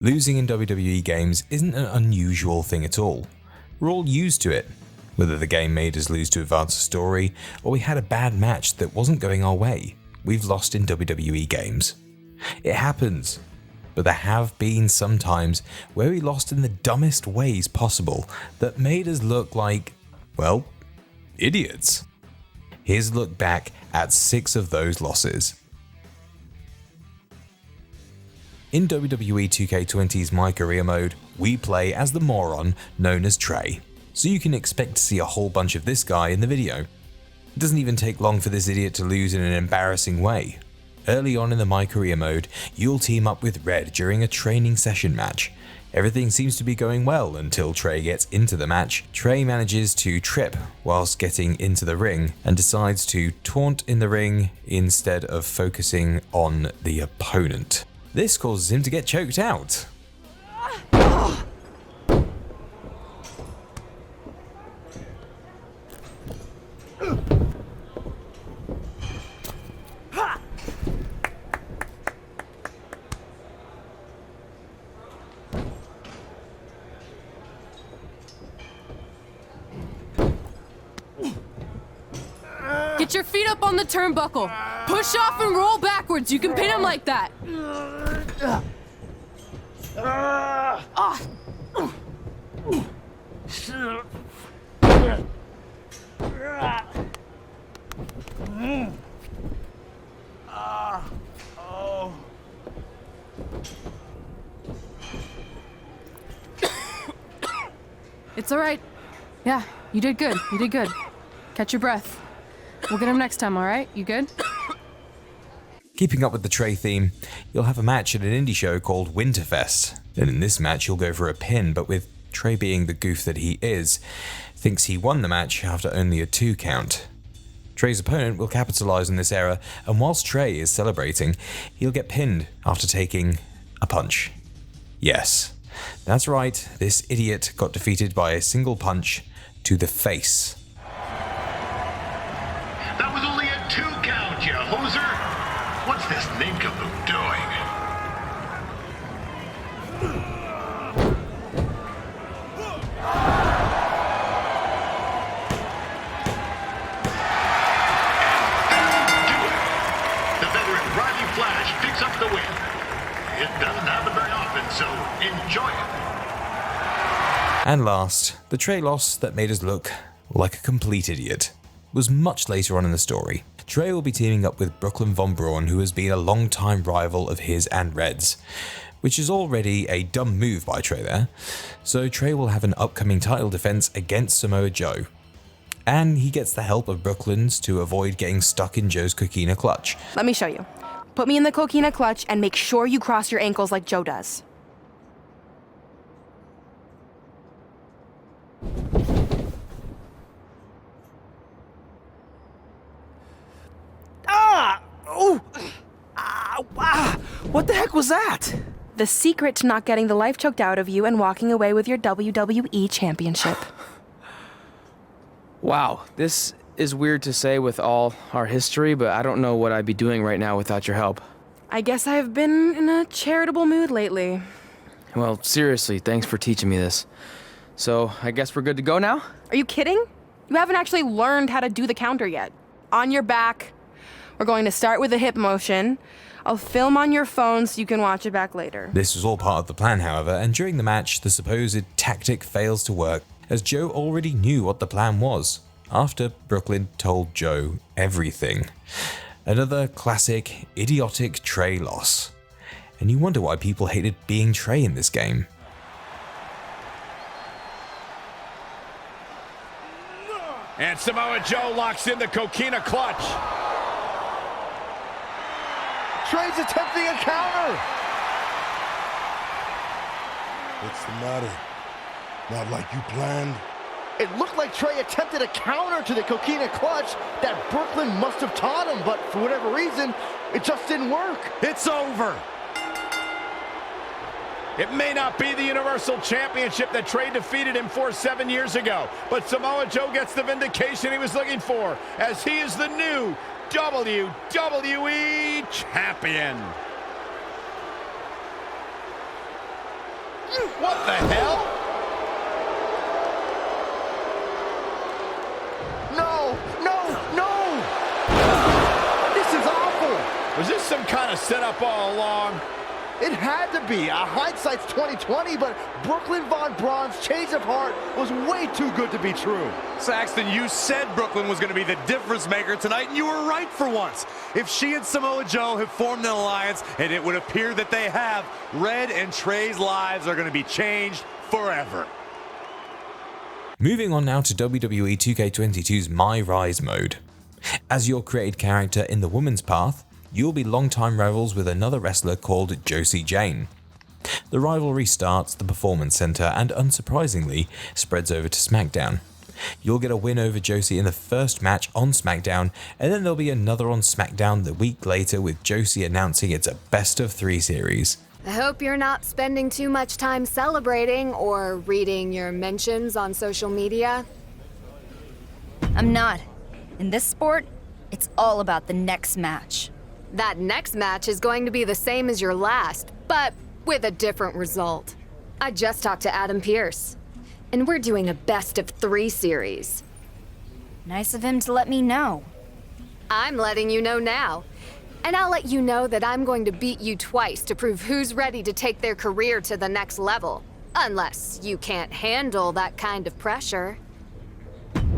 Losing in WWE games isn't an unusual thing at all. We're all used to it. Whether the game made us lose to advance a story, or we had a bad match that wasn't going our way, we've lost in WWE games. It happens. But there have been some times where we lost in the dumbest ways possible that made us look like, well, idiots. Here's a look back at 6 of those losses. In WWE 2K20's My Career mode, we play as the moron known as Trey, so you can expect to see a whole bunch of this guy in the video. It doesn't even take long for this idiot to lose in an embarrassing way. Early on in the My Career mode, you'll team up with Red during a training session match. Everything seems to be going well until Trey gets into the match. Trey manages to trip whilst getting into the ring and decides to taunt in the ring instead of focusing on the opponent. This causes him to get choked out. Get your feet up on the turnbuckle. Push off and roll backwards. You can pin him like that. It's all right. Yeah, you did good. You did good. Catch your breath. We'll get him next time, all right? You good? Keeping up with the Trey theme, you'll have a match at an indie show called Winterfest. And in this match, you'll go for a pin, but with Trey being the goof that he is, thinks he won the match after only a 2 count. Trey's opponent will capitalize on this error, and whilst Trey is celebrating, he'll get pinned after taking a punch. Yes, that's right, this idiot got defeated by a single punch to the face. That was only a 2 count, you hoser! What's this nincompoop doing? The veteran Riley Flash picks up the win. It doesn't happen very often, so enjoy it. And last, the Trey loss that made us look like a complete idiot was much later on in the story. Trey will be teaming up with Brooklyn Von Braun, who has been a long-time rival of his and Red's, which is already a dumb move by Trey there. So Trey will have an upcoming title defense against Samoa Joe. And he gets the help of Brooklyn's to avoid getting stuck in Joe's coquina clutch. Let me show you. Put me in the coquina clutch and make sure you cross your ankles like Joe does. What the heck was that? The secret to not getting the life choked out of you and walking away with your WWE championship. Wow, this is weird to say with all our history, but I don't know what I'd be doing right now without your help. I guess I've been in a charitable mood lately. Well, seriously, thanks for teaching me this. So, I guess we're good to go now? Are you kidding? You haven't actually learned how to do the counter yet. On your back. We're going to start with a hip motion. I'll film on your phone so you can watch it back later. This was all part of the plan, however, and during the match, the supposed tactic fails to work, as Joe already knew what the plan was, after Brooklyn told Joe everything. Another classic, idiotic Trey loss. And you wonder why people hated being Trey in this game. And Samoa Joe locks in the coquina clutch. Trey's attempting a counter. What's the matter? Not like you planned? It looked like Trey attempted a counter to the coquina clutch that Brooklyn must have taught him, but for whatever reason, it just didn't work. It's over. It may not be the Universal Championship that Trey defeated him for 7 years ago, but Samoa Joe gets the vindication he was looking for, as he is the new WWE Champion. What the hell? No, no, no! This is awful! Was this some kind of setup all along? It had to be. Hindsight's 20/20, but Brooklyn Von Braun's change of heart was way too good to be true. Saxton, you said Brooklyn was going to be the difference maker tonight, and you were right for once. If she and Samoa Joe have formed an alliance, and it would appear that they have, Red and Trey's lives are going to be changed forever. Moving on now to WWE 2K22's My Rise mode. As your created character in the women's path, you'll be longtime rivals with another wrestler called Josie Jane. The rivalry starts at the Performance Center and unsurprisingly spreads over to SmackDown. You'll get a win over Josie in the first match on SmackDown, and then there'll be another on SmackDown the week later with Josie announcing it's a best-of-3 series. I hope you're not spending too much time celebrating or reading your mentions on social media. I'm not. In this sport, it's all about the next match. That next match is going to be the same as your last, but with a different result. I just talked to Adam Pearce, and we're doing a best-of-3 series. Nice of him to let me know. I'm letting you know now. And I'll let you know that I'm going to beat you twice to prove who's ready to take their career to the next level. Unless you can't handle that kind of pressure.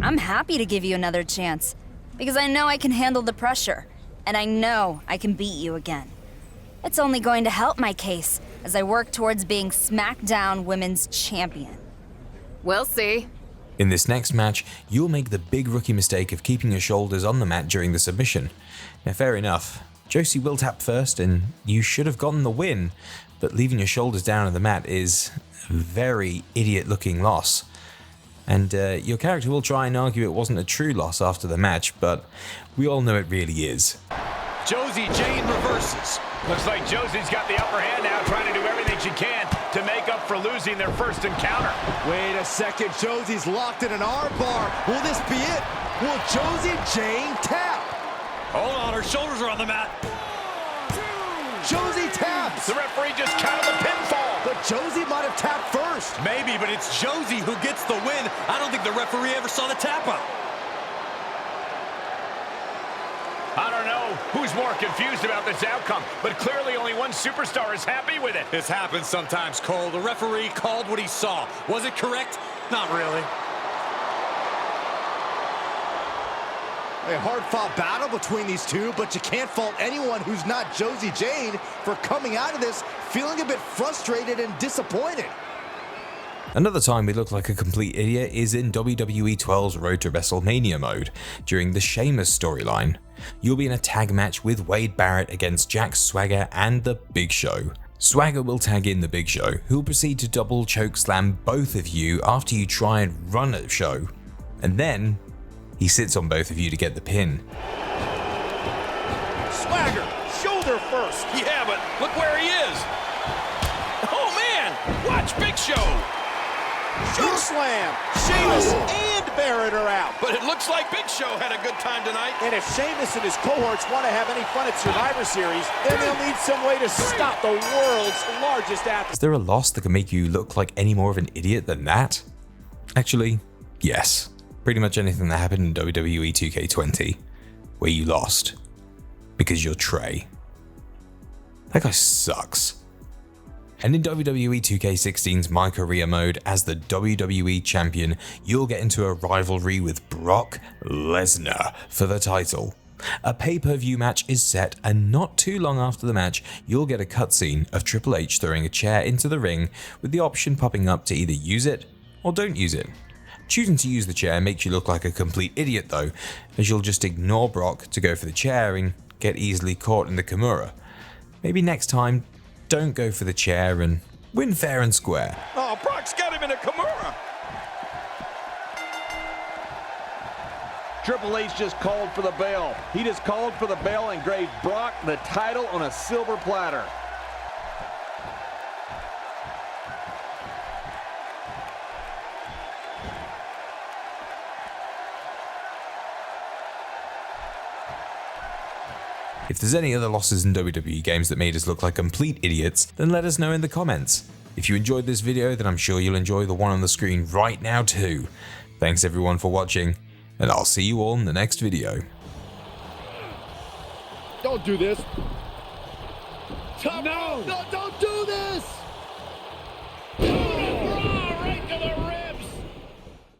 I'm happy to give you another chance, because I know I can handle the pressure. And I know I can beat you again. It's only going to help my case as I work towards being SmackDown Women's Champion. We'll see. In this next match, you'll make the big rookie mistake of keeping your shoulders on the mat during the submission. Now fair enough, Josie will tap first and you should have gotten the win, but leaving your shoulders down on the mat is a very idiot looking loss. And your character will try and argue it wasn't a true loss after the match, but we all know it really is. Josie Jane reverses. Looks like Josie's got the upper hand now, trying to do everything she can to make up for losing their first encounter. Wait a second, Josie's locked in an armbar. Will this be it? Will Josie Jane tap? Hold on, her shoulders are on the mat. Josie taps. The referee just counted the pinfall. But Josie might have tapped first. Maybe, but it's Josie who gets the win. I don't think the referee ever saw the tap out. I don't know who's more confused about this outcome, but clearly only one superstar is happy with it. This happens sometimes, Cole. The referee called what he saw. Was it correct? Not really. A hard-fought battle between these two, but you can't fault anyone who's not Josie Jane for coming out of this feeling a bit frustrated and disappointed. Another time we look like a complete idiot is in WWE 12's Road to WrestleMania mode, during the Sheamus storyline. You'll be in a tag match with Wade Barrett against Jack Swagger and The Big Show. Swagger will tag in The Big Show, who'll proceed to double chokeslam both of you after you try and run at Show. And then, he sits on both of you to get the pin. Swagger, shoulder first. Yeah, but look where he is. Oh man, watch Big Show. Choke slam. Sheamus and Barrett are out. But it looks like Big Show had a good time tonight. And if Sheamus and his cohorts want to have any fun at Survivor Series, then they'll need some way to stop the world's largest athlete. Is there a loss that can make you look like any more of an idiot than that? Actually, yes. Pretty much anything that happened in WWE 2K20, where you lost because you're Trey. That guy sucks. And in WWE 2K16's My Career mode, as the WWE Champion, you'll get into a rivalry with Brock Lesnar for the title. A pay-per-view match is set, and not too long after the match, you'll get a cutscene of Triple H throwing a chair into the ring, with the option popping up to either use it or don't use it. Choosing to use the chair makes you look like a complete idiot though, as you'll just ignore Brock to go for the chair and get easily caught in the Kimura. Maybe next time, don't go for the chair and win fair and square. Oh, Brock's got him in a Kimura. Triple H just called for the bell. He just called for the bell and gave Brock the title on a silver platter. If there's any other losses in WWE games that made us look like complete idiots, then let us know in the comments. If you enjoyed this video, then I'm sure you'll enjoy the one on the screen right now too. Thanks everyone for watching, and I'll see you all in the next video. Don't do this. No, don't do this!